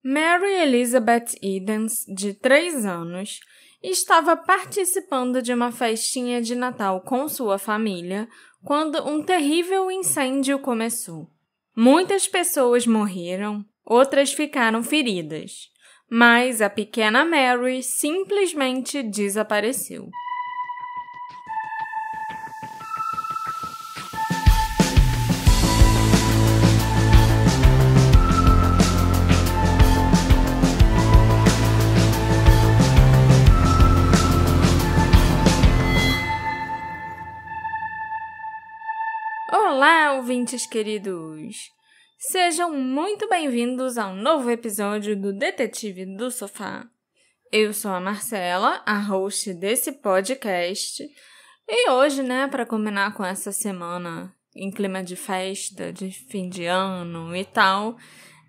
Mary Elizabeth Edens, de 3 anos, estava participando de uma festinha de Natal com sua família quando um terrível incêndio começou. Muitas pessoas morreram, outras ficaram feridas, mas a pequena Mary simplesmente desapareceu. Olá, ouvintes queridos! Sejam muito bem-vindos a um novo episódio do Detetive do Sofá. Eu sou a Marcela, a host desse podcast, e hoje, para combinar com essa semana em clima de festa, de fim de ano e tal,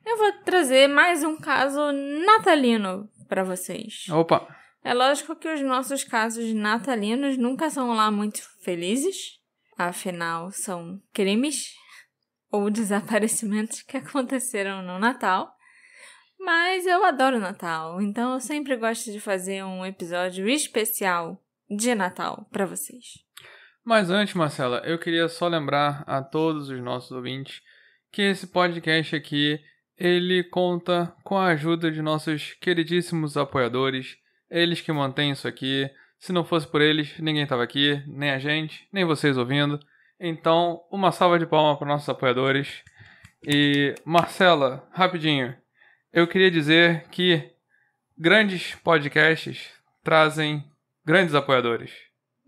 eu vou trazer mais um caso natalino para vocês. Opa! É lógico que os nossos casos natalinos nunca são lá muito felizes. Afinal, são crimes ou desaparecimentos que aconteceram no Natal. Mas eu adoro Natal, então eu sempre gosto de fazer um episódio especial de Natal para vocês. Mas antes, Marcela, eu queria só lembrar a todos os nossos ouvintes que esse podcast aqui, ele conta com a ajuda de nossos queridíssimos apoiadores, eles que mantêm isso aqui. Se não fosse por eles, ninguém estava aqui, nem a gente, nem vocês ouvindo. Então, uma salva de palmas para nossos apoiadores. E, Marcela, rapidinho, eu queria dizer que grandes podcasts trazem grandes apoiadores.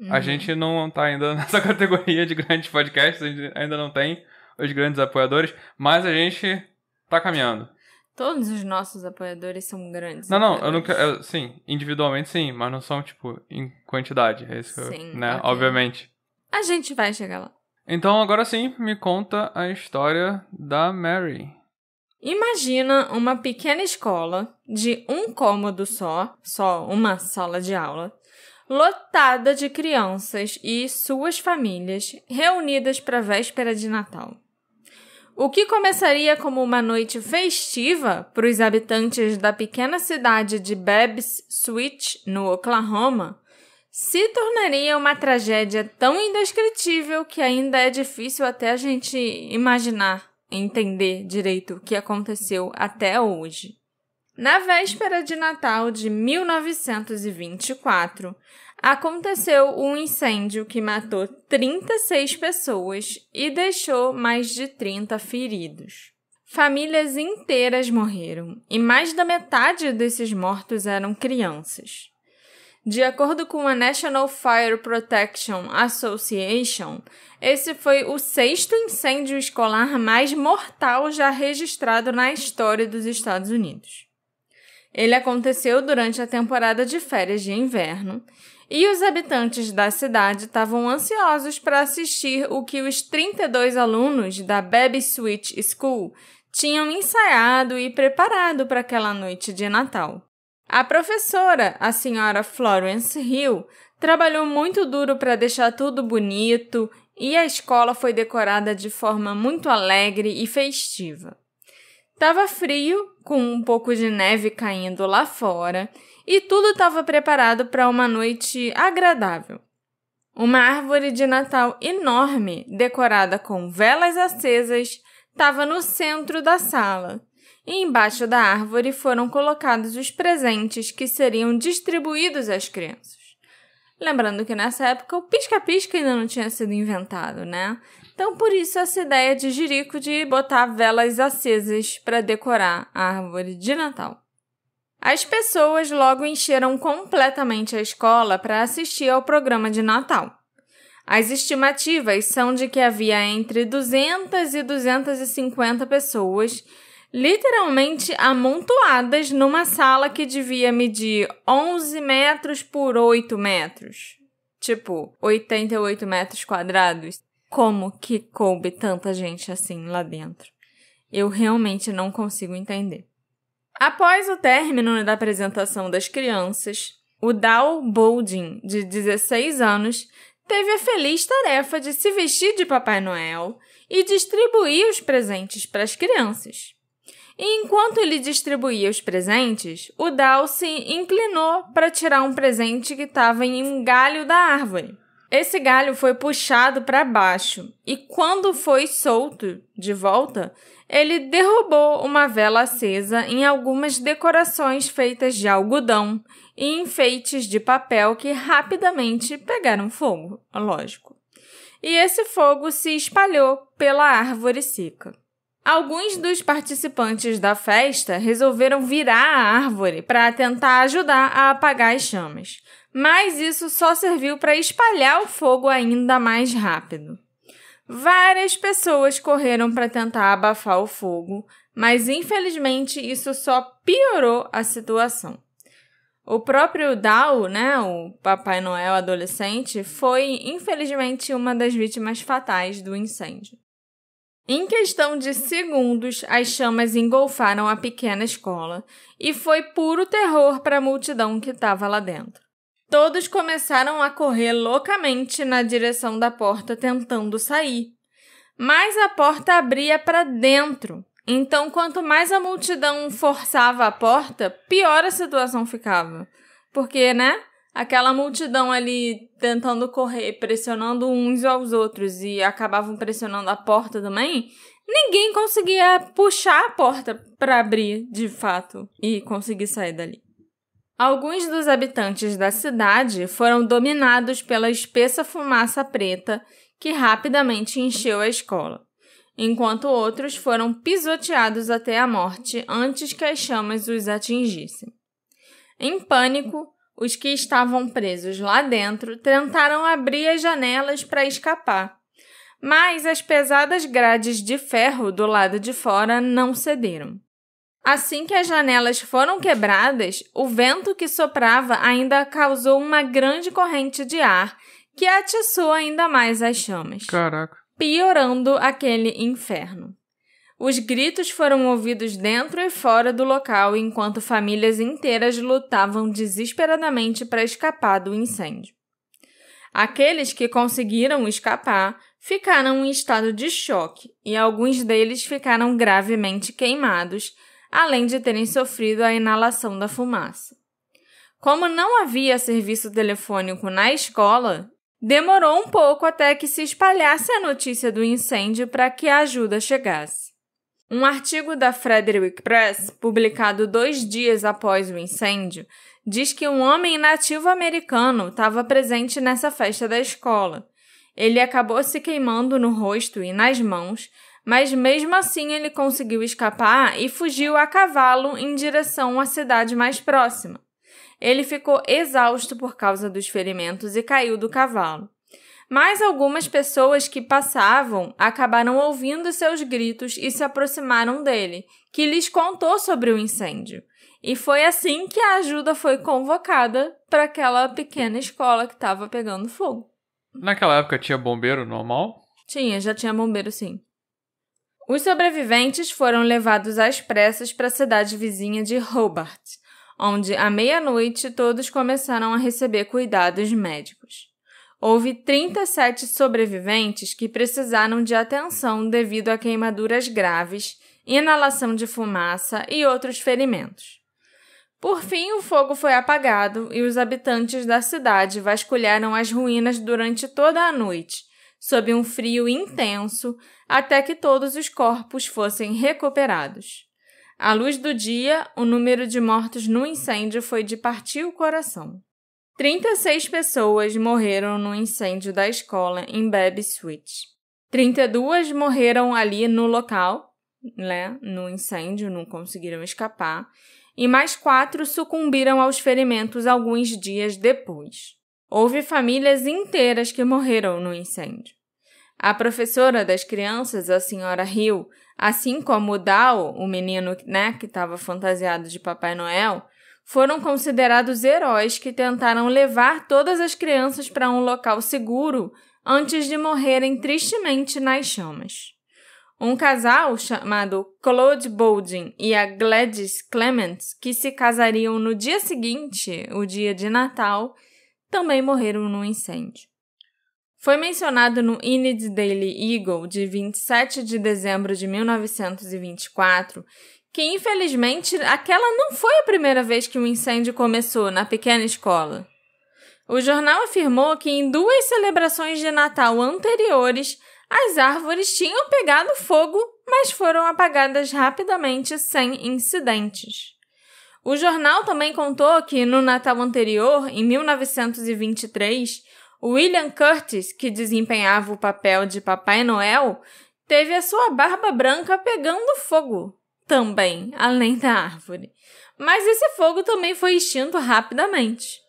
A gente não está ainda nessa categoria de grandes podcasts, a gente ainda não tem os grandes apoiadores, mas a gente está caminhando. Todos os nossos apoiadores são grandes. Não, eu não quero. Sim, individualmente sim, mas não são, em quantidade. É isso, sim, né? Okay. Obviamente. A gente vai chegar lá. Então, agora sim, me conta a história da Mary. Imagina uma pequena escola de um cômodo só uma sala de aula, lotada de crianças e suas famílias reunidas para a véspera de Natal. O que começaria como uma noite festiva para os habitantes da pequena cidade de Beb's Switch, no Oklahoma, se tornaria uma tragédia tão indescritível que ainda é difícil até a gente imaginar, entender direito o que aconteceu até hoje. Na véspera de Natal de 1924, aconteceu um incêndio que matou 36 pessoas e deixou mais de 30 feridos. Famílias inteiras morreram e mais da metade desses mortos eram crianças. De acordo com a National Fire Protection Association, esse foi o 6º incêndio escolar mais mortal já registrado na história dos Estados Unidos. Ele aconteceu durante a temporada de férias de inverno e os habitantes da cidade estavam ansiosos para assistir o que os 32 alunos da Baby Switch School tinham ensaiado e preparado para aquela noite de Natal. A professora, a senhora Florence Hill, trabalhou muito duro para deixar tudo bonito e a escola foi decorada de forma muito alegre e festiva. Estava frio, com um pouco de neve caindo lá fora, e tudo estava preparado para uma noite agradável. Uma árvore de Natal enorme, decorada com velas acesas, estava no centro da sala, e embaixo da árvore foram colocados os presentes que seriam distribuídos às crianças. Lembrando que nessa época o pisca-pisca ainda não tinha sido inventado, né? Então, por isso, essa ideia de Jerico de botar velas acesas para decorar a árvore de Natal. As pessoas logo encheram completamente a escola para assistir ao programa de Natal. As estimativas são de que havia entre 200 e 250 pessoas, literalmente amontoadas numa sala que devia medir 11 metros por 8 metros. Tipo, 88 metros quadrados. Como que coube tanta gente assim lá dentro? Eu realmente não consigo entender. Após o término da apresentação das crianças, o Dow Bowden, de 16 anos, teve a feliz tarefa de se vestir de Papai Noel e distribuir os presentes para as crianças. E enquanto ele distribuía os presentes, o Dal se inclinou para tirar um presente que estava em um galho da árvore. Esse galho foi puxado para baixo e, quando foi solto de volta, ele derrubou uma vela acesa em algumas decorações feitas de algodão e enfeites de papel que rapidamente pegaram fogo, lógico. E esse fogo se espalhou pela árvore seca. Alguns dos participantes da festa resolveram virar a árvore para tentar ajudar a apagar as chamas, mas isso só serviu para espalhar o fogo ainda mais rápido. Várias pessoas correram para tentar abafar o fogo, mas infelizmente isso só piorou a situação. O próprio Dal, o Papai Noel adolescente, foi infelizmente uma das vítimas fatais do incêndio. Em questão de segundos, as chamas engolfaram a pequena escola e foi puro terror para a multidão que estava lá dentro. Todos começaram a correr loucamente na direção da porta tentando sair. Mas a porta abria para dentro. Então, quanto mais a multidão forçava a porta, pior a situação ficava. Porque, aquela multidão ali tentando correr, pressionando uns aos outros e acabavam pressionando a porta também, ninguém conseguia puxar a porta para abrir, de fato, e conseguir sair dali. Alguns dos habitantes da cidade foram dominados pela espessa fumaça preta que rapidamente encheu a escola, enquanto outros foram pisoteados até a morte antes que as chamas os atingissem. Em pânico, os que estavam presos lá dentro tentaram abrir as janelas para escapar, mas as pesadas grades de ferro do lado de fora não cederam. Assim que as janelas foram quebradas, o vento que soprava ainda causou uma grande corrente de ar que atiçou ainda mais as chamas, piorando aquele inferno. Os gritos foram ouvidos dentro e fora do local enquanto famílias inteiras lutavam desesperadamente para escapar do incêndio. Aqueles que conseguiram escapar ficaram em estado de choque e alguns deles ficaram gravemente queimados, além de terem sofrido a inalação da fumaça. Como não havia serviço telefônico na escola, demorou um pouco até que se espalhasse a notícia do incêndio para que a ajuda chegasse. Um artigo da Frederick Press, publicado 2 dias após o incêndio, diz que um homem nativo americano estava presente nessa festa da escola. Ele acabou se queimando no rosto e nas mãos, mas mesmo assim ele conseguiu escapar e fugiu a cavalo em direção à cidade mais próxima. Ele ficou exausto por causa dos ferimentos e caiu do cavalo. Mas algumas pessoas que passavam acabaram ouvindo seus gritos e se aproximaram dele, que lhes contou sobre o incêndio. E foi assim que a ajuda foi convocada para aquela pequena escola que estava pegando fogo. Naquela época tinha bombeiro normal? Já tinha bombeiro sim. Os sobreviventes foram levados às pressas para a cidade vizinha de Hobart, onde à meia-noite todos começaram a receber cuidados médicos. Houve 37 sobreviventes que precisaram de atenção devido a queimaduras graves, inalação de fumaça e outros ferimentos. Por fim, o fogo foi apagado e os habitantes da cidade vasculharam as ruínas durante toda a noite, sob um frio intenso, até que todos os corpos fossem recuperados. À luz do dia, o número de mortos no incêndio foi de partir o coração. 36 pessoas morreram no incêndio da escola em Baby Switch. 32 morreram ali no local, no incêndio, não conseguiram escapar, e mais 4 sucumbiram aos ferimentos alguns dias depois. Houve famílias inteiras que morreram no incêndio. A professora das crianças, a senhora Hill, assim como o Dal, o menino que estava fantasiado de Papai Noel, foram considerados heróis que tentaram levar todas as crianças para um local seguro antes de morrerem tristemente nas chamas. Um casal chamado Claude Bowden e a Gladys Clements, que se casariam no dia seguinte, o dia de Natal, também morreram no incêndio. Foi mencionado no Enid Daily Eagle, de 27 de dezembro de 1924, que infelizmente aquela não foi a primeira vez que um incêndio começou na pequena escola. O jornal afirmou que em 2 celebrações de Natal anteriores, as árvores tinham pegado fogo, mas foram apagadas rapidamente sem incidentes. O jornal também contou que no Natal anterior, em 1923, William Curtis, que desempenhava o papel de Papai Noel, teve a sua barba branca pegando fogo, também, além da árvore. Mas esse fogo também foi extinto rapidamente.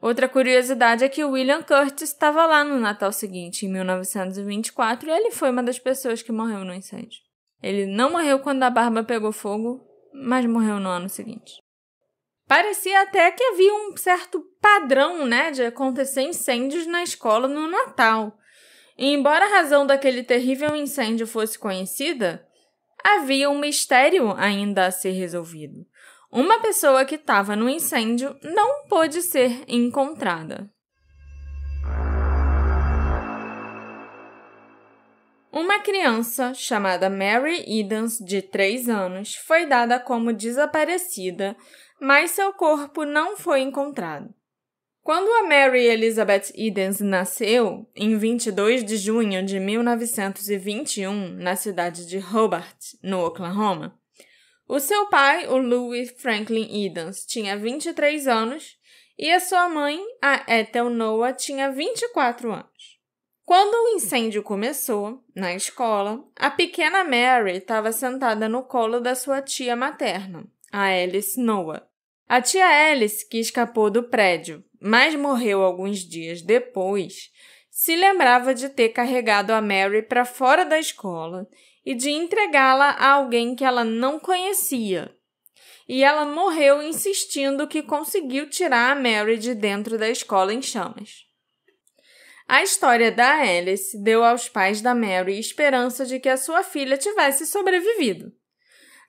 Outra curiosidade é que William Curtis estava lá no Natal seguinte, em 1924, e ele foi uma das pessoas que morreu no incêndio. Ele não morreu quando a barba pegou fogo, mas morreu no ano seguinte. Parecia até que havia um certo padrão, de acontecer incêndios na escola no Natal. E embora a razão daquele terrível incêndio fosse conhecida, havia um mistério ainda a ser resolvido. Uma pessoa que estava no incêndio não pôde ser encontrada. Uma criança chamada Mary Edens, de 3 anos, foi dada como desaparecida, mas seu corpo não foi encontrado. Quando a Mary Elizabeth Edens nasceu, em 22 de junho de 1921, na cidade de Hobart, no Oklahoma, o seu pai, o Louis Franklin Edens, tinha 23 anos e a sua mãe, a Ethel Noah, tinha 24 anos. Quando o incêndio começou, na escola, a pequena Mary estava sentada no colo da sua tia materna, a Alice Noah. A tia Alice, que escapou do prédio, mas morreu alguns dias depois, se lembrava de ter carregado a Mary para fora da escola e de entregá-la a alguém que ela não conhecia. E ela morreu insistindo que conseguiu tirar a Mary de dentro da escola em chamas. A história da Alice deu aos pais da Mary esperança de que a sua filha tivesse sobrevivido.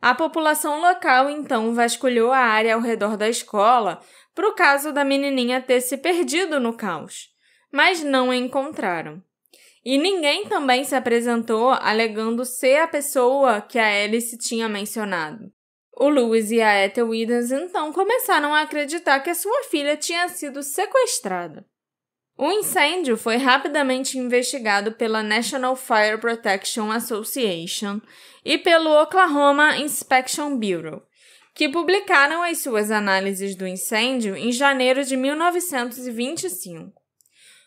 A população local, então, vasculhou a área ao redor da escola para o caso da menininha ter se perdido no caos, mas não a encontraram. E ninguém também se apresentou alegando ser a pessoa que a Alice tinha mencionado. O Louis e a Ethel Edens, então, começaram a acreditar que a sua filha tinha sido sequestrada. O incêndio foi rapidamente investigado pela National Fire Protection Association e pelo Oklahoma Inspection Bureau, que publicaram as suas análises do incêndio em janeiro de 1925.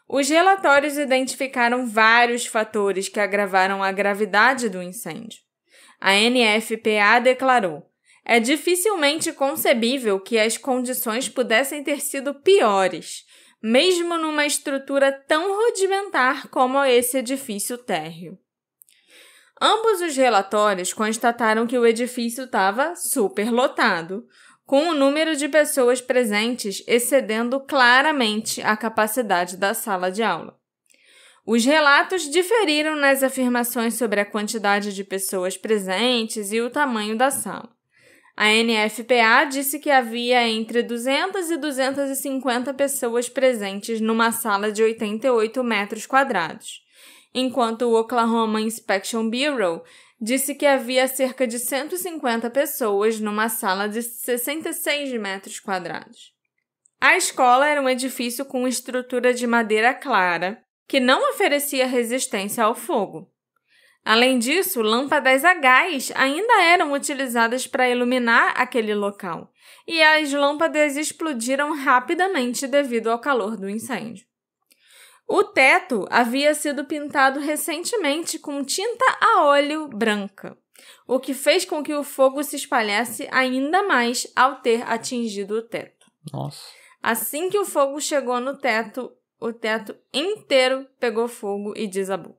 Os relatórios identificaram vários fatores que agravaram a gravidade do incêndio. A NFPA declarou: é dificilmente concebível que as condições pudessem ter sido piores, mesmo numa estrutura tão rudimentar como esse edifício térreo. Ambos os relatórios constataram que o edifício estava superlotado, com o número de pessoas presentes excedendo claramente a capacidade da sala de aula. Os relatos diferiram nas afirmações sobre a quantidade de pessoas presentes e o tamanho da sala. A NFPA disse que havia entre 200 e 250 pessoas presentes numa sala de 88 metros quadrados, enquanto o Oklahoma Inspection Bureau disse que havia cerca de 150 pessoas numa sala de 66 metros quadrados. A escola era um edifício com estrutura de madeira clara, que não oferecia resistência ao fogo. Além disso, lâmpadas a gás ainda eram utilizadas para iluminar aquele local, e as lâmpadas explodiram rapidamente devido ao calor do incêndio. O teto havia sido pintado recentemente com tinta a óleo branca, o que fez com que o fogo se espalhasse ainda mais ao ter atingido o teto. Nossa. Assim que o fogo chegou no teto, o teto inteiro pegou fogo e desabou.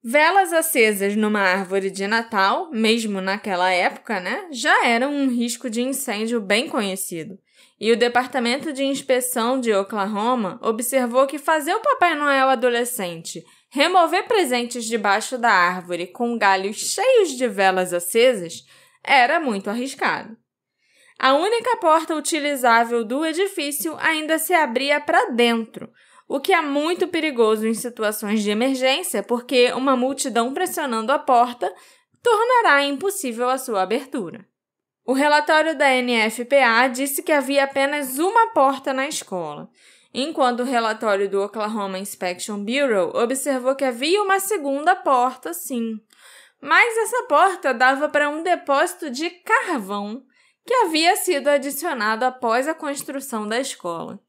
Velas acesas numa árvore de Natal, mesmo naquela época, já eram um risco de incêndio bem conhecido. E o Departamento de Inspeção de Oklahoma observou que fazer o Papai Noel adolescente remover presentes debaixo da árvore com galhos cheios de velas acesas era muito arriscado. A única porta utilizável do edifício ainda se abria para dentro, o que é muito perigoso em situações de emergência, porque uma multidão pressionando a porta tornará impossível a sua abertura. O relatório da NFPA disse que havia apenas uma porta na escola, enquanto o relatório do Oklahoma Inspection Bureau observou que havia uma segunda porta, sim. Mas essa porta dava para um depósito de carvão que havia sido adicionado após a construção da escola.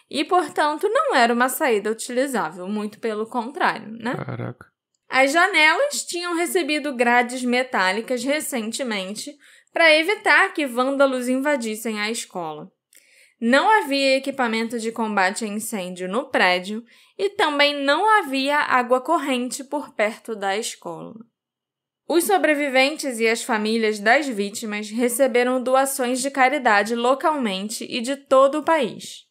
E, portanto, não era uma saída utilizável, muito pelo contrário, né? Caraca. As janelas tinham recebido grades metálicas recentemente para evitar que vândalos invadissem a escola. Não havia equipamento de combate a incêndio no prédio e também não havia água corrente por perto da escola. Os sobreviventes e as famílias das vítimas receberam doações de caridade localmente e de todo o país.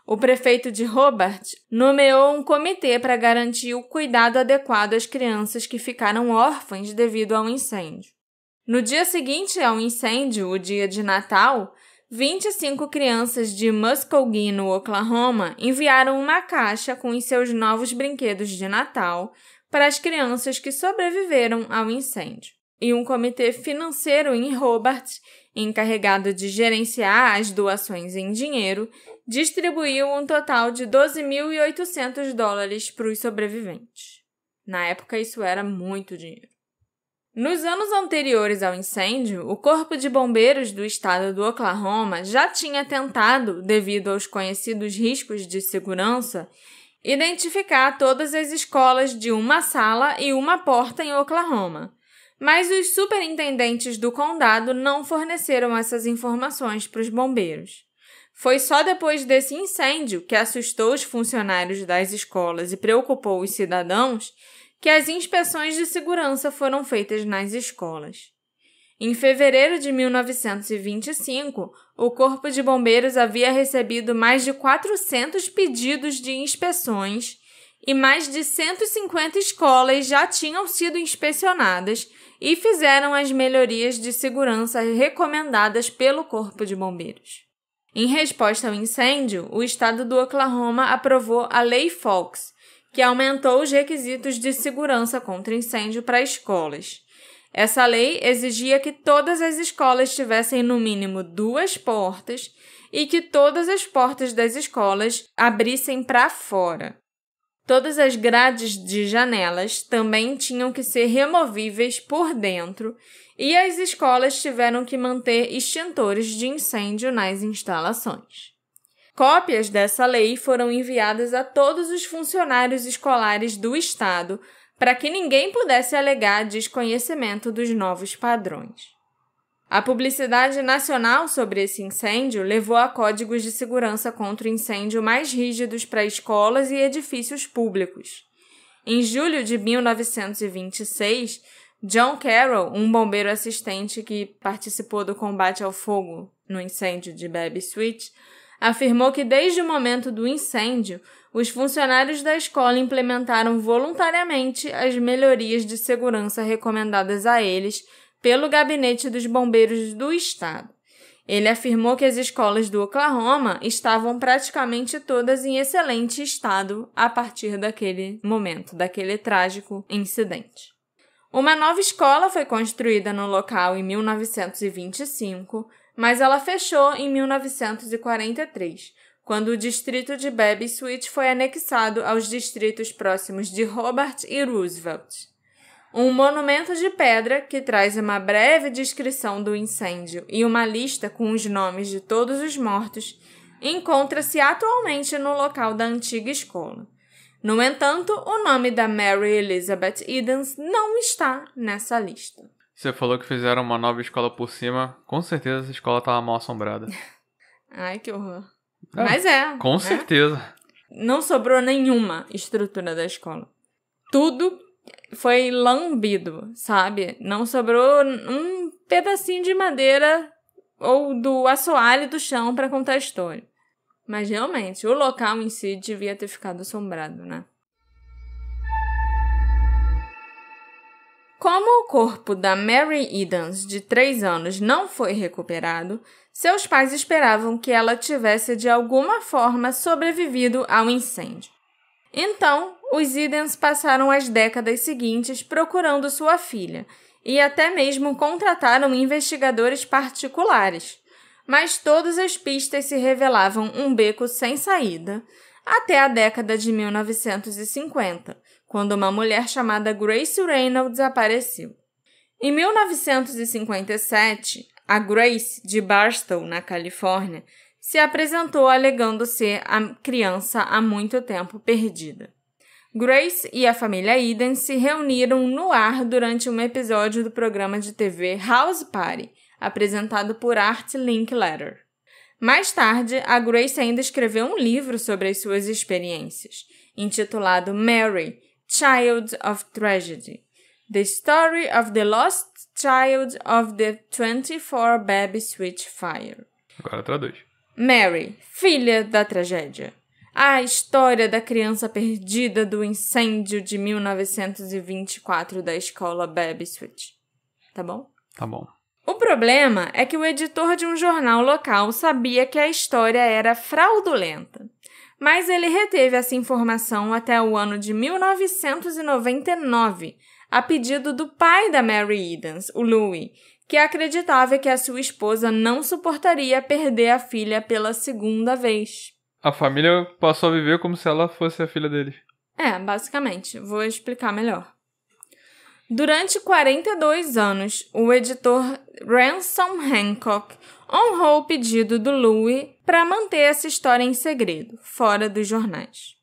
O prefeito de Hobart nomeou um comitê para garantir o cuidado adequado às crianças que ficaram órfãs devido ao incêndio. No dia seguinte ao incêndio, o dia de Natal, 25 crianças de Muskogee, no Oklahoma, enviaram uma caixa com os seus novos brinquedos de Natal para as crianças que sobreviveram ao incêndio. E um comitê financeiro em Hobart, encarregado de gerenciar as doações em dinheiro, distribuiu um total de $12.800 para os sobreviventes. Na época, isso era muito dinheiro. Nos anos anteriores ao incêndio, o Corpo de Bombeiros do estado do Oklahoma já tinha tentado, devido aos conhecidos riscos de segurança, identificar todas as escolas de uma sala e uma porta em Oklahoma. Mas os superintendentes do condado não forneceram essas informações para os bombeiros. Foi só depois desse incêndio, que assustou os funcionários das escolas e preocupou os cidadãos, que as inspeções de segurança foram feitas nas escolas. Em fevereiro de 1925, o Corpo de Bombeiros havia recebido mais de 400 pedidos de inspeções e mais de 150 escolas já tinham sido inspecionadas e fizeram as melhorias de segurança recomendadas pelo Corpo de Bombeiros. Em resposta ao incêndio, o estado do Oklahoma aprovou a Lei Fox, que aumentou os requisitos de segurança contra incêndio para escolas. Essa lei exigia que todas as escolas tivessem no mínimo 2 portas e que todas as portas das escolas abrissem para fora. Todas as grades de janelas também tinham que ser removíveis por dentro e as escolas tiveram que manter extintores de incêndio nas instalações. Cópias dessa lei foram enviadas a todos os funcionários escolares do estado para que ninguém pudesse alegar desconhecimento dos novos padrões. A publicidade nacional sobre esse incêndio levou a códigos de segurança contra o incêndio mais rígidos para escolas e edifícios públicos. Em julho de 1926, John Carroll, um bombeiro assistente que participou do combate ao fogo no incêndio de Baby Sweet, afirmou que desde o momento do incêndio, os funcionários da escola implementaram voluntariamente as melhorias de segurança recomendadas a eles pelo Gabinete dos Bombeiros do Estado. Ele afirmou que as escolas do Oklahoma estavam praticamente todas em excelente estado a partir daquele momento, daquele trágico incidente. Uma nova escola foi construída no local em 1925, mas ela fechou em 1943, quando o distrito de Baby Sweet foi anexado aos distritos próximos de Hobart e Roosevelt. Um monumento de pedra que traz uma breve descrição do incêndio e uma lista com os nomes de todos os mortos encontra-se atualmente no local da antiga escola. No entanto, o nome da Mary Elizabeth Edens não está nessa lista. Você falou que fizeram uma nova escola por cima. Com certeza essa escola estava mal assombrada. Ai, que horror. Mas é. Com certeza. Não sobrou nenhuma estrutura da escola. Tudo foi lambido, sabe? Não sobrou um pedacinho de madeira ou do assoalho do chão para contar a história. Mas realmente, o local em si devia ter ficado assombrado, né? Como o corpo da Mary Edens, de 3 anos, não foi recuperado, seus pais esperavam que ela tivesse de alguma forma sobrevivido ao incêndio. Então, os Edens passaram as décadas seguintes procurando sua filha e até mesmo contrataram investigadores particulares. Mas todas as pistas se revelavam um beco sem saída, até a década de 1950, quando uma mulher chamada Grace Reynolds apareceu. Em 1957, a Grace, de Barstow, na Califórnia, se apresentou alegando ser a criança há muito tempo perdida. Grace e a família Eden se reuniram no ar durante um episódio do programa de TV House Party, apresentado por Art Linkletter. Mais tarde, a Grace ainda escreveu um livro sobre as suas experiências, intitulado Mary, Child of Tragedy, The Story of the Lost Child of the 24 Baby Switchfire. Agora traduz. Mary, filha da tragédia. A história da criança perdida do incêndio de 1924 da escola Baby Switch. Tá bom? Tá bom. O problema é que o editor de um jornal local sabia que a história era fraudulenta, mas ele reteve essa informação até o ano de 1999, a pedido do pai da Mary Edens, o Louis, que acreditava que a sua esposa não suportaria perder a filha pela segunda vez. A família passou a viver como se ela fosse a filha deles. Basicamente. Vou explicar melhor. Durante 42 anos, o editor Ransom Hancock honrou o pedido do Louis para manter essa história em segredo, fora dos jornais.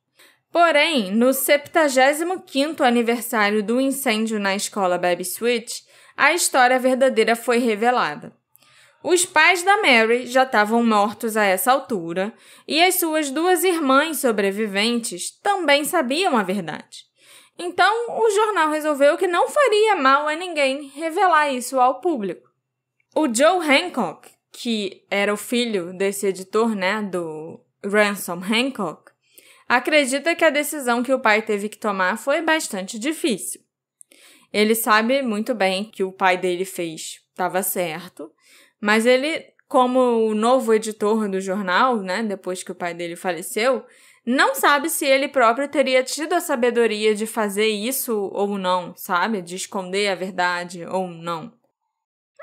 Porém, no 75º aniversário do incêndio na escola Baby Switch, a história verdadeira foi revelada. Os pais da Mary já estavam mortos a essa altura e as suas duas irmãs sobreviventes também sabiam a verdade. Então, o jornal resolveu que não faria mal a ninguém revelar isso ao público. O Joe Hancock, que era o filho desse editor, do Ransom Hancock, acredita que a decisão que o pai teve que tomar foi bastante difícil. Ele sabe muito bem que o pai dele fez estava certo, mas ele, como o novo editor do jornal, depois que o pai dele faleceu, não sabe se ele próprio teria tido a sabedoria de fazer isso ou não, sabe? De esconder a verdade ou não.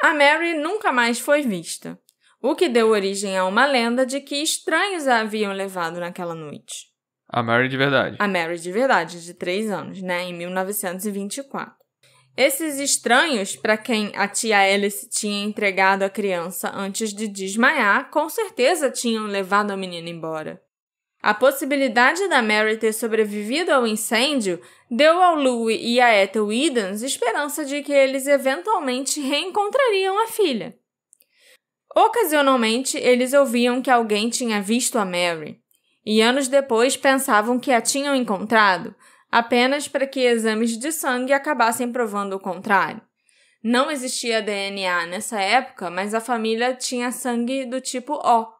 A Mary nunca mais foi vista, o que deu origem a uma lenda de que estranhos a haviam levado naquela noite. A Mary de verdade. A Mary de verdade, de 3 anos, em 1924. Esses estranhos, para quem a tia Alice tinha entregado a criança antes de desmaiar, com certeza tinham levado a menina embora. A possibilidade da Mary ter sobrevivido ao incêndio deu ao Louis e a Ethel Edens esperança de que eles eventualmente reencontrariam a filha. Ocasionalmente, eles ouviam que alguém tinha visto a Mary, e anos depois pensavam que a tinham encontrado, apenas para que exames de sangue acabassem provando o contrário. Não existia DNA nessa época, mas a família tinha sangue do tipo O.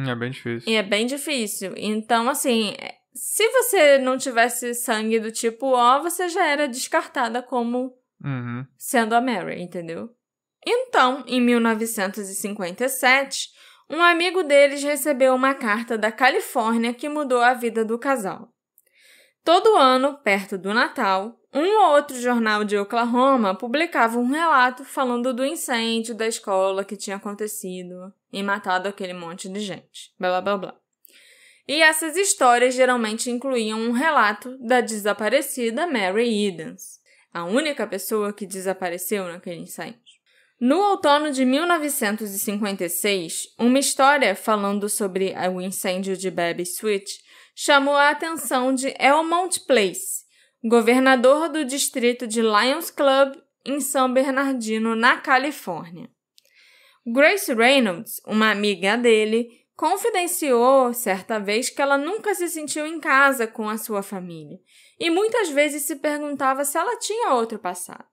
É bem difícil. E é bem difícil. Então, se você não tivesse sangue do tipo O, você já era descartada como sendo a Mary, entendeu? Então, em 1957, um amigo deles recebeu uma carta da Califórnia que mudou a vida do casal. Todo ano, perto do Natal, um ou outro jornal de Oklahoma publicava um relato falando do incêndio da escola que tinha acontecido e matado aquele monte de gente. Blá, blá, blá. E essas histórias geralmente incluíam um relato da desaparecida Mary Edens, a única pessoa que desapareceu naquele incêndio. No outono de 1956, uma história falando sobre o incêndio de Baby Switch chamou a atenção de Elmont Place, governador do distrito de Lions Club, em São Bernardino, na Califórnia. Grace Reynolds, uma amiga dele, confidenciou certa vez que ela nunca se sentiu em casa com a sua família e muitas vezes se perguntava se ela tinha outro passado.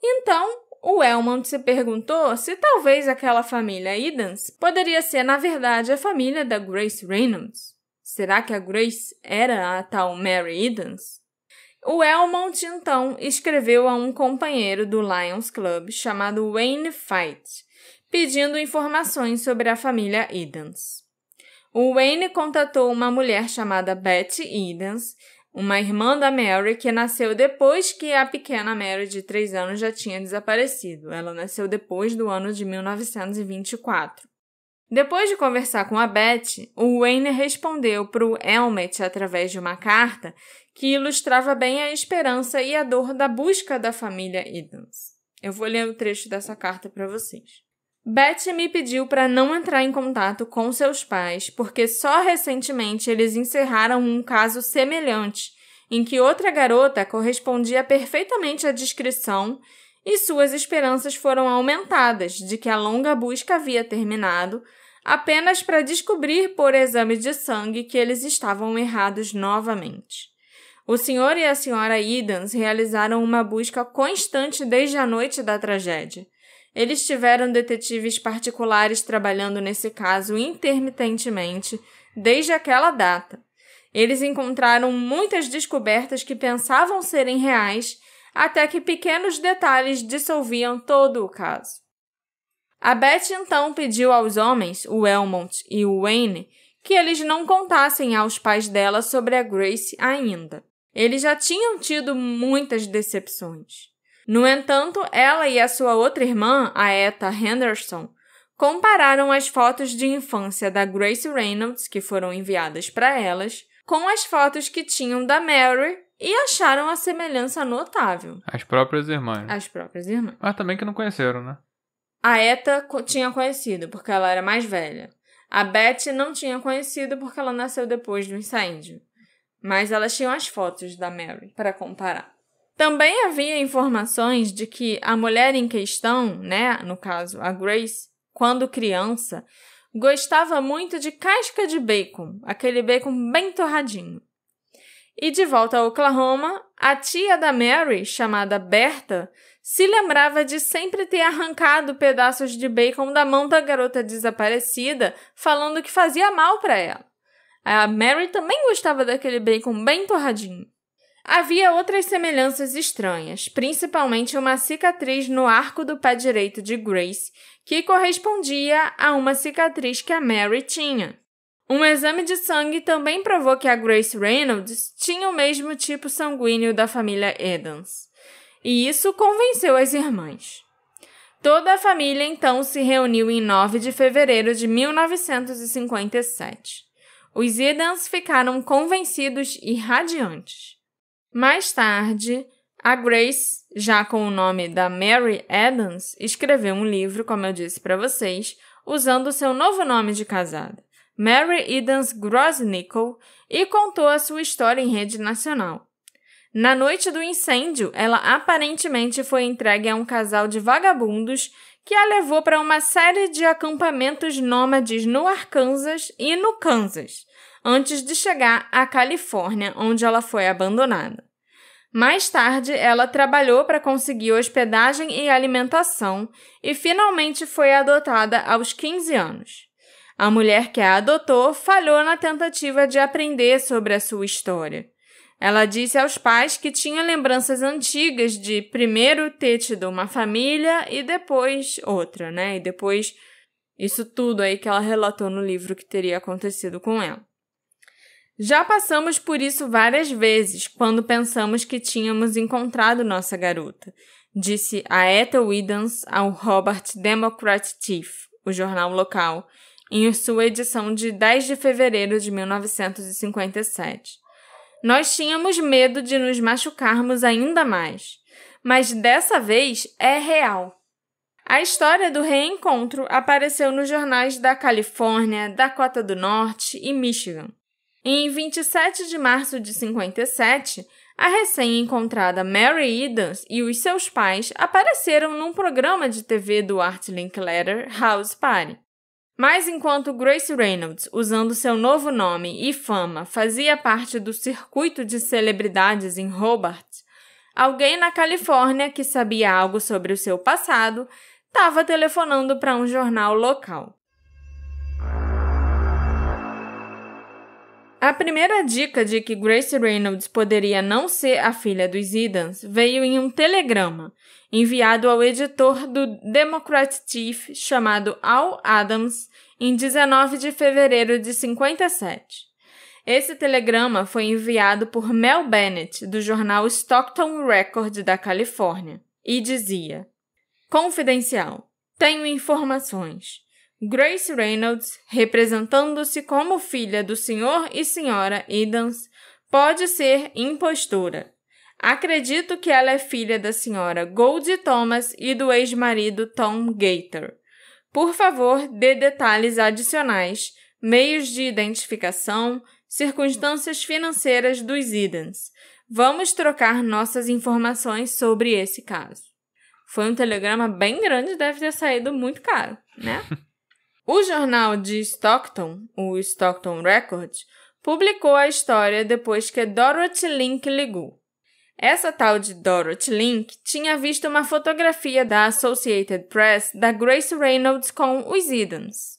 Então, o Elmont se perguntou se talvez aquela família Edens poderia ser, na verdade, a família da Grace Reynolds. Será que a Grace era a tal Mary Edens? O Elmont, então, escreveu a um companheiro do Lions Club chamado Wayne Fite, pedindo informações sobre a família Edens. O Wayne contatou uma mulher chamada Betty Edens, uma irmã da Mary que nasceu depois que a pequena Mary de 3 anos já tinha desaparecido. Ela nasceu depois do ano de 1924. Depois de conversar com a Beth, o Wayne respondeu para o Elmet através de uma carta que ilustrava bem a esperança e a dor da busca da família Edens. Eu vou ler o trecho dessa carta para vocês. Beth me pediu para não entrar em contato com seus pais, porque só recentemente eles encerraram um caso semelhante, em que outra garota correspondia perfeitamente à descrição e suas esperanças foram aumentadas de que a longa busca havia terminado, apenas para descobrir por exame de sangue que eles estavam errados novamente. O Sr. e a Sra. Edens realizaram uma busca constante desde a noite da tragédia. Eles tiveram detetives particulares trabalhando nesse caso intermitentemente desde aquela data. Eles encontraram muitas descobertas que pensavam serem reais, até que pequenos detalhes dissolviam todo o caso. A Beth então pediu aos homens, o Elmont e o Wayne, que eles não contassem aos pais dela sobre a Grace ainda. Eles já tinham tido muitas decepções. No entanto, ela e a sua outra irmã, a Etta Henderson, compararam as fotos de infância da Grace Reynolds, que foram enviadas para elas, com as fotos que tinham da Mary e acharam a semelhança notável. As próprias irmãs. As próprias irmãs. Mas também que não conheceram, né? A Etta tinha conhecido, porque ela era mais velha. A Beth não tinha conhecido porque ela nasceu depois do incêndio. Mas elas tinham as fotos da Mary para comparar. Também havia informações de que a mulher em questão, né, no caso a Grace, quando criança, gostava muito de casca de bacon, aquele bacon bem torradinho. E de volta a Oklahoma, a tia da Mary, chamada Berta, se lembrava de sempre ter arrancado pedaços de bacon da mão da garota desaparecida, falando que fazia mal para ela. A Mary também gostava daquele bacon bem torradinho. Havia outras semelhanças estranhas, principalmente uma cicatriz no arco do pé direito de Grace, que correspondia a uma cicatriz que a Mary tinha. Um exame de sangue também provou que a Grace Reynolds tinha o mesmo tipo sanguíneo da família Edens. E isso convenceu as irmãs. Toda a família então se reuniu em 9 de fevereiro de 1957. Os Edens ficaram convencidos e radiantes. Mais tarde, a Grace, já com o nome da Mary Edens, escreveu um livro, como eu disse para vocês, usando seu novo nome de casada, Mary Edens Grosnickle, e contou a sua história em rede nacional. Na noite do incêndio, ela aparentemente foi entregue a um casal de vagabundos que a levou para uma série de acampamentos nômades no Arkansas e no Kansas, antes de chegar à Califórnia, onde ela foi abandonada. Mais tarde, ela trabalhou para conseguir hospedagem e alimentação e finalmente foi adotada aos 15 anos. A mulher que a adotou falhou na tentativa de aprender sobre a sua história. Ela disse aos pais que tinha lembranças antigas de primeiro ter tido uma família e depois outra, né? E depois isso tudo aí que ela relatou no livro que teria acontecido com ela. Já passamos por isso várias vezes quando pensamos que tínhamos encontrado nossa garota, disse a Ethel Edens ao Hobart Democrat Chief, o jornal local, em sua edição de 10 de fevereiro de 1957. Nós tínhamos medo de nos machucarmos ainda mais, mas dessa vez é real. A história do reencontro apareceu nos jornais da Califórnia, Dakota do Norte e Michigan. Em 27 de março de 57, a recém-encontrada Mary Edens e os seus pais apareceram num programa de TV do Art Linkletter, House Party. Mas enquanto Grace Reynolds, usando seu novo nome e fama, fazia parte do circuito de celebridades em Hobart, alguém na Califórnia que sabia algo sobre o seu passado estava telefonando para um jornal local. A primeira dica de que Grace Reynolds poderia não ser a filha dos Edens veio em um telegrama, enviado ao editor do Democrat Chief chamado Al Adams, em 19 de fevereiro de 57. Esse telegrama foi enviado por Mel Bennett, do jornal Stockton Record da Califórnia, e dizia: Confidencial. Tenho informações. Grace Reynolds, representando-se como filha do Sr. e Sra. Edens, pode ser impostora. Acredito que ela é filha da Sra. Goldie Thomas e do ex-marido Tom Gator. Por favor, dê detalhes adicionais, meios de identificação, circunstâncias financeiras dos Edens. Vamos trocar nossas informações sobre esse caso. Foi um telegrama bem grande, deve ter saído muito caro, né? O jornal de Stockton, o Stockton Record, publicou a história depois que Dorothy Link ligou. Essa tal de Dorothy Link tinha visto uma fotografia da Associated Press da Grace Reynolds com os Edens.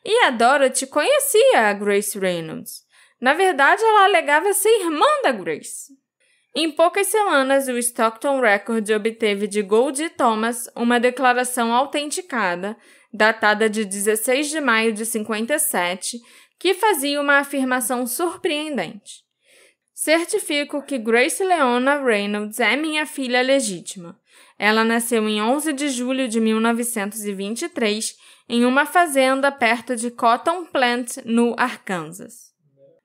E a Dorothy conhecia a Grace Reynolds. Na verdade, ela alegava ser irmã da Grace. Em poucas semanas, o Stockton Record obteve de Goldie Thomas uma declaração autenticada, datada de 16 de maio de 57, que fazia uma afirmação surpreendente. Certifico que Grace Leona Reynolds é minha filha legítima. Ela nasceu em 11 de julho de 1923 em uma fazenda perto de Cotton Plant, no Arkansas.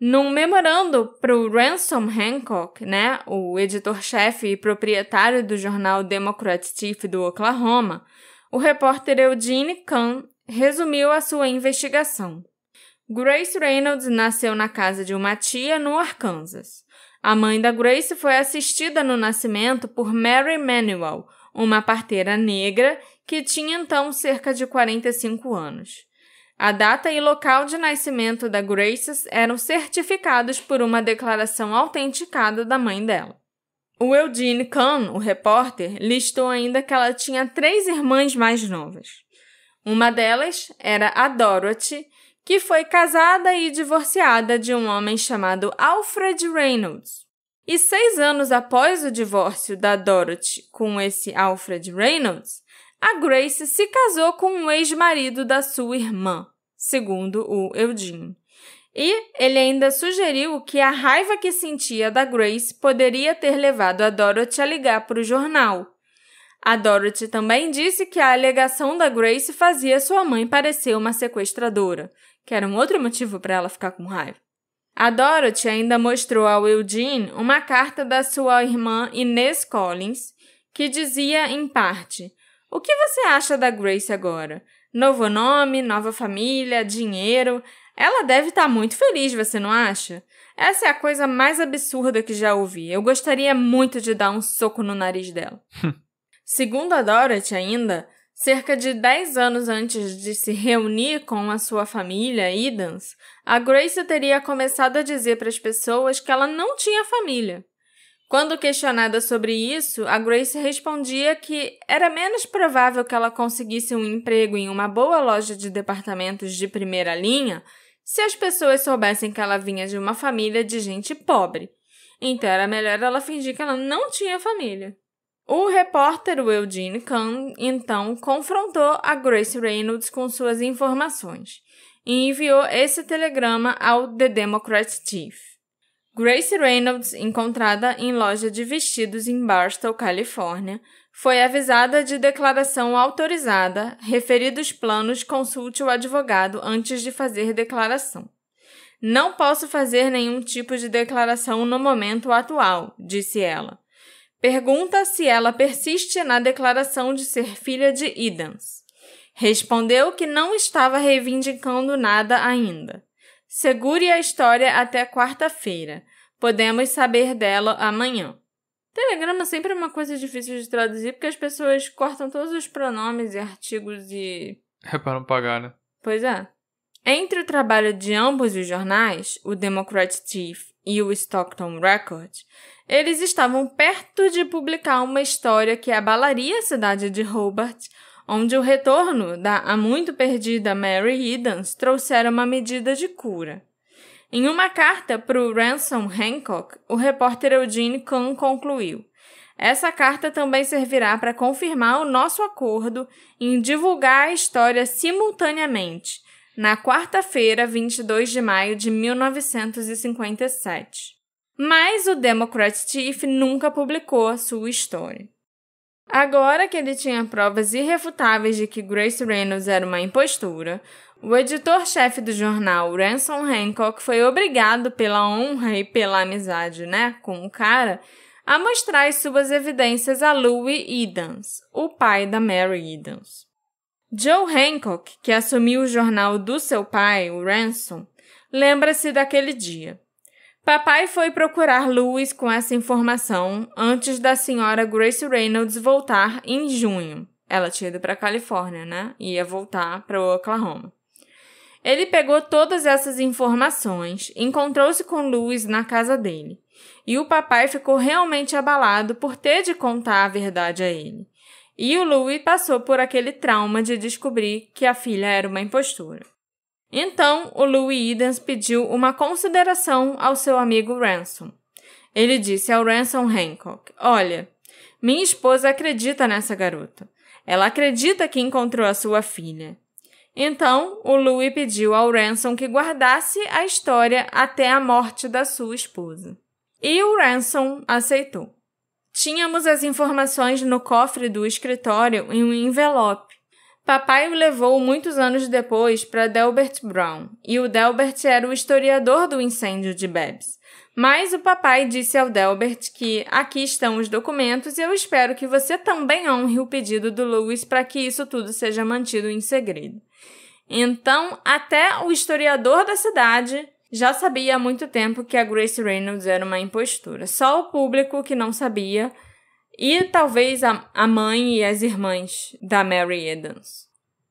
Num memorando para o Ransom Hancock, o editor-chefe e proprietário do jornal Democrat Chief do Oklahoma, o repórter Eugene Kahn resumiu a sua investigação. Grace Reynolds nasceu na casa de uma tia no Arkansas. A mãe da Grace foi assistida no nascimento por Mary Manuel, uma parteira negra que tinha então cerca de 45 anos. A data e local de nascimento da Grace eram certificados por uma declaração autenticada da mãe dela. O Eugene Kahn, o repórter, listou ainda que ela tinha 3 irmãs mais novas. Uma delas era a Dorothy, que foi casada e divorciada de um homem chamado Alfred Reynolds. E 6 anos após o divórcio da Dorothy com esse Alfred Reynolds, a Grace se casou com um ex-marido da sua irmã, segundo o Eugene. E ele ainda sugeriu que a raiva que sentia da Grace poderia ter levado a Dorothy a ligar para o jornal. A Dorothy também disse que a alegação da Grace fazia sua mãe parecer uma sequestradora, que era um outro motivo para ela ficar com raiva. A Dorothy ainda mostrou ao Eugene uma carta da sua irmã Inez Collins, que dizia, em parte: "O que você acha da Grace agora? Novo nome, nova família, dinheiro. Ela deve estar muito feliz, você não acha? Essa é a coisa mais absurda que já ouvi. Eu gostaria muito de dar um soco no nariz dela." Segundo a Dorothy ainda, cerca de 10 anos antes de se reunir com a sua família, Edens, a Grace teria começado a dizer para as pessoas que ela não tinha família. Quando questionada sobre isso, a Grace respondia que era menos provável que ela conseguisse um emprego em uma boa loja de departamentos de primeira linha se as pessoas soubessem que ela vinha de uma família de gente pobre. Então era melhor ela fingir que ela não tinha família. O repórter Eugene Kahn, então, confrontou a Grace Reynolds com suas informações e enviou esse telegrama ao The Democrat Chief. Grace Reynolds, encontrada em loja de vestidos em Barstow, Califórnia, foi avisada de declaração autorizada, referidos planos consulte o advogado antes de fazer declaração. Não posso fazer nenhum tipo de declaração no momento atual, disse ela. Pergunta se ela persiste na declaração de ser filha de Edens. Respondeu que não estava reivindicando nada ainda. Segure a história até quarta-feira. Podemos saber dela amanhã. Telegrama sempre é uma coisa difícil de traduzir porque as pessoas cortam todos os pronomes e artigos e... É para não pagar, né? Pois é. Entre o trabalho de ambos os jornais, o Democrat Chief e o Stockton Record, eles estavam perto de publicar uma história que abalaria a cidade de Hobart, onde o retorno da há muito perdida Mary Edens trouxera uma medida de cura. Em uma carta para o Ransom Hancock, o repórter Eugene Kahn concluiu: "Essa carta também servirá para confirmar o nosso acordo em divulgar a história simultaneamente, na quarta-feira, 22 de maio de 1957. Mas o Democrat Chief nunca publicou a sua história. Agora que ele tinha provas irrefutáveis de que Grace Reynolds era uma impostura, o editor-chefe do jornal, Ransom Hancock, foi obrigado pela honra e pela amizade, com o cara, a mostrar as suas evidências a Louis Edens, o pai da Mary Edens. Joe Hancock, que assumiu o jornal do seu pai, o Ransom, lembra-se daquele dia. Papai foi procurar Louis com essa informação antes da senhora Grace Reynolds voltar em junho. Ela tinha ido para a Califórnia, Ia voltar para o Oklahoma. Ele pegou todas essas informações, encontrou-se com Louis na casa dele. E o papai ficou realmente abalado por ter de contar a verdade a ele. E o Louis passou por aquele trauma de descobrir que a filha era uma impostura. Então, o Louis Edens pediu uma consideração ao seu amigo Ransom. Ele disse ao Ransom Hancock, olha, minha esposa acredita nessa garota. Ela acredita que encontrou a sua filha. Então, o Louis pediu ao Ransom que guardasse a história até a morte da sua esposa. E o Ransom aceitou. Tínhamos as informações no cofre do escritório em um envelope. Papai o levou muitos anos depois para Delbert Brown, e o Delbert era o historiador do incêndio de Babs. Mas o papai disse ao Delbert que aqui estão os documentos e eu espero que você também honre o pedido do Louis para que isso tudo seja mantido em segredo. Então, até o historiador da cidade já sabia há muito tempo que a Grace Reynolds era uma impostura. Só o público que não sabia, e talvez a mãe e as irmãs da Mary Edens.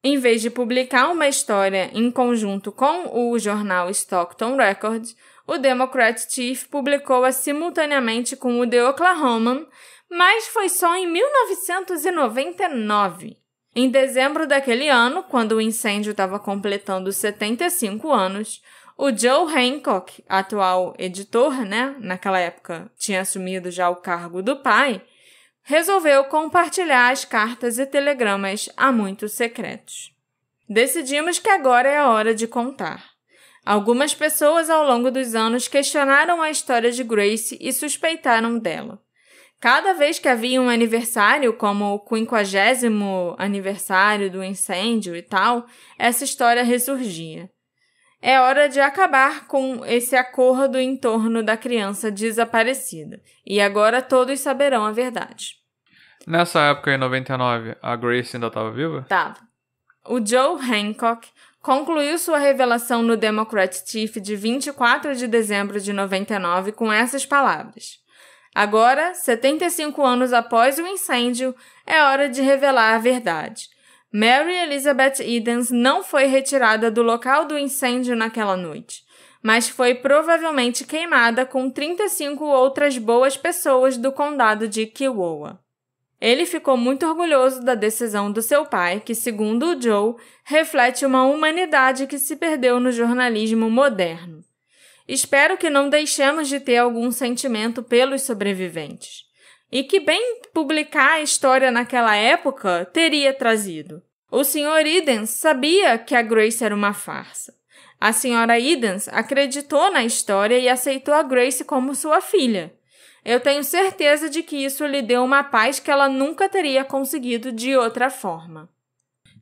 Em vez de publicar uma história em conjunto com o jornal Stockton Record, o Democrat Chief publicou-a simultaneamente com o The Oklahoman, mas foi só em 1999. Em dezembro daquele ano, quando o incêndio estava completando 75 anos, o Joe Hancock, atual editor, naquela época tinha assumido já o cargo do pai, resolveu compartilhar as cartas e telegramas há muito secretos. Decidimos que agora é a hora de contar. Algumas pessoas ao longo dos anos questionaram a história de Grace e suspeitaram dela. Cada vez que havia um aniversário, como o 50º aniversário do incêndio e tal, essa história ressurgia. É hora de acabar com esse acordo em torno da criança desaparecida. E agora todos saberão a verdade. Nessa época, em 99, a Grace ainda estava viva? Tava. O Joe Hancock concluiu sua revelação no Democrat Chief de 24 de dezembro de 99 com essas palavras. Agora, 75 anos após o incêndio, é hora de revelar a verdade. Mary Elizabeth Edens não foi retirada do local do incêndio naquela noite, mas foi provavelmente queimada com 35 outras boas pessoas do condado de Kiowa. Ele ficou muito orgulhoso da decisão do seu pai, que, segundo o Joe, reflete uma humanidade que se perdeu no jornalismo moderno. Espero que não deixemos de ter algum sentimento pelos sobreviventes. E que bem publicar a história naquela época teria trazido. O Sr. Edens sabia que a Grace era uma farsa. A Sra. Edens acreditou na história e aceitou a Grace como sua filha. Eu tenho certeza de que isso lhe deu uma paz que ela nunca teria conseguido de outra forma.